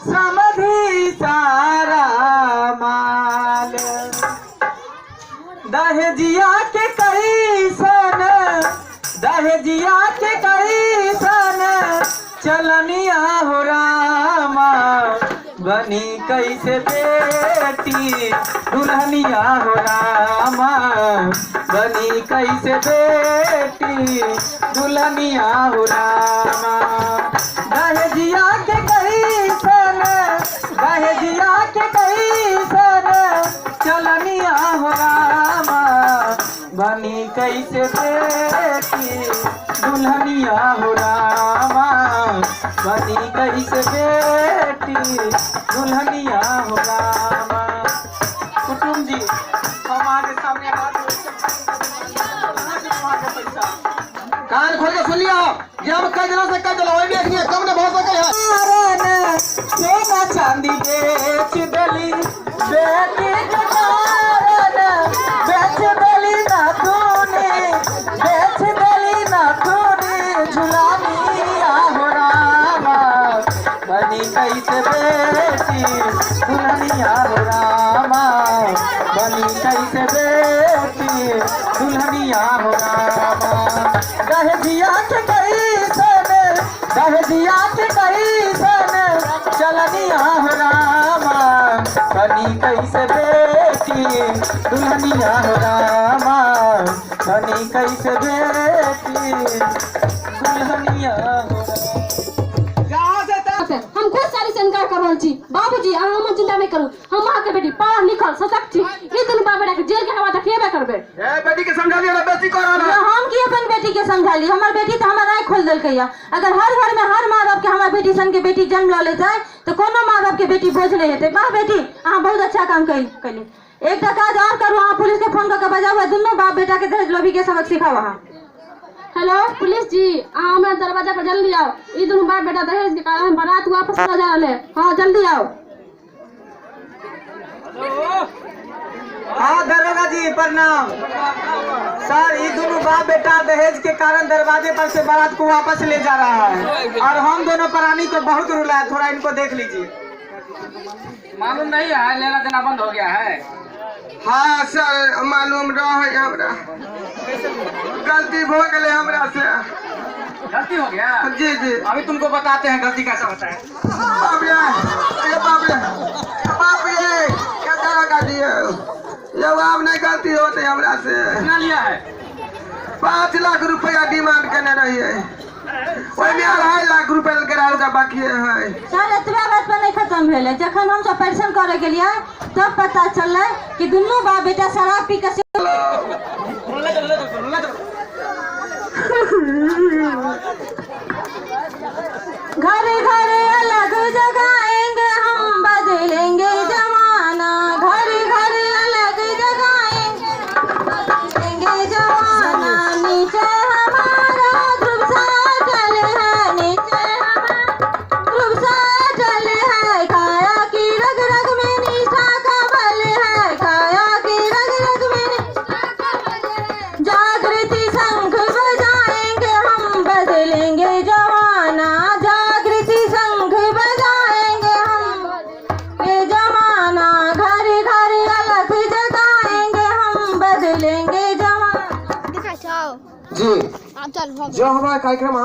समधी सारा माल दहेजिया के कैसन दहेजिया के कैसन चलनिया हो रामा बनी कैसे बेटी दुल्हनिया हो रामा बनी कैसे बेटी दुल्हनिया हो रामा दहेजिया के कैसन दहेजिया के कैसन चलनिया हो रामा बनी कैसे बेटी दुल्हनिया हो रामा बनी कैसे बेटी दुल्हनिया हो रामा। कुटुम जी हमारे सामने कान खोल के सुन लिया ये हम कई दिनों से कई दिनों देखनी है कम ने बहुत सके है सोना चांदी बेच दली बेटी के कारण बेच दली ना तूने बेच दली ना तूने झुलानिया हो रामा बनी कैसे बेटी दुल्हनिया हो रामा बनी कैसे बेटी दुल्हनिया हो रामा दहेजिया के कैसन दहेजिया के कैसन चलनिया हो रामा बनी कैसे बेटी दुल्हनिया हो रामा बनी कैसे बेटी दुल्हनिया हो हम खुद सारी से इनकार कर रही बाबूजी हम चिंता नहीं करू हम मां के बेटी पढ़ लिखल सशक्त छी ई दुनु बाप बेटा के जेल के हवा देखिएबे करबे ए बेटी के समझा लिया बेटी को रहा हम की अपन बेटी के समझा ली हमर बेटी तो हमर आंख खोल देल कहिया अगर हर घर में हर मां बाप के हमर बेटी सन के बेटी जन्म ल ले जाए तो कोनो मां बाप के बेटी बोझ नहीं हेते वाह बेटी हां बहुत अच्छा काम कइली एक काज और करू हां पुलिस के फोन करके बजाओ दुनु बाप बेटा के दहेज लोभी के सबक सिखाओ हां। हेलो पुलिस जी हमरा दरवाजा पर जल्दी आओ ई दुनु बाप बेटा दहेज के कारण बारात वापस ले जा रहे हां जल्दी आओ। हाँ दरोगा जी प्रणाम सर ये दोनों बाप बेटा दहेज के कारण दरवाजे पर से बारात को वापस ले जा रहा है और हम दोनों प्राणी को बहुत रुला है थोड़ा इनको देख लीजिए। मालूम नहीं है लेना देना बंद हो गया है। हां सर मालूम रहे हमरा गलती हो गए हमरा से गलती हो गया जी जी अभी तुमको बताते हैं गलती कैसा होता है। बाप रे क्या तरह का दिए जब आप नहीं गलती होते हमरा से कितना लिया है 5 लाख रुपया डिमांड करने रही है ओई में 2.5 लाख रुपया कराल का बाकी है सर इतना बात पर नहीं खत्म भेले जखन हम सब परेशान करे के लिए तब पता चलले कि दुनु बाप बेटा शराब पी के घर घर अलग जगाएंगे हम बदलेंगे जमाना घर घर अलग जगाएंगे बदलेंगे जमाना नीचे हमारा ध्रुव साटल है नीचे हमारा ध्रुव साटल है काया की रग रग में निष्ठा का बल है काया की रग रग में निष्ठा का बल है जागृति शंख बजाएंगे हम बदलेंगे जमाना जागृति शंख बजाएंगे हम ये जमाना घर घर अलग जगाएंगे हम बदलेंगे जमाना जी चल जो हमारा कार्यक्रम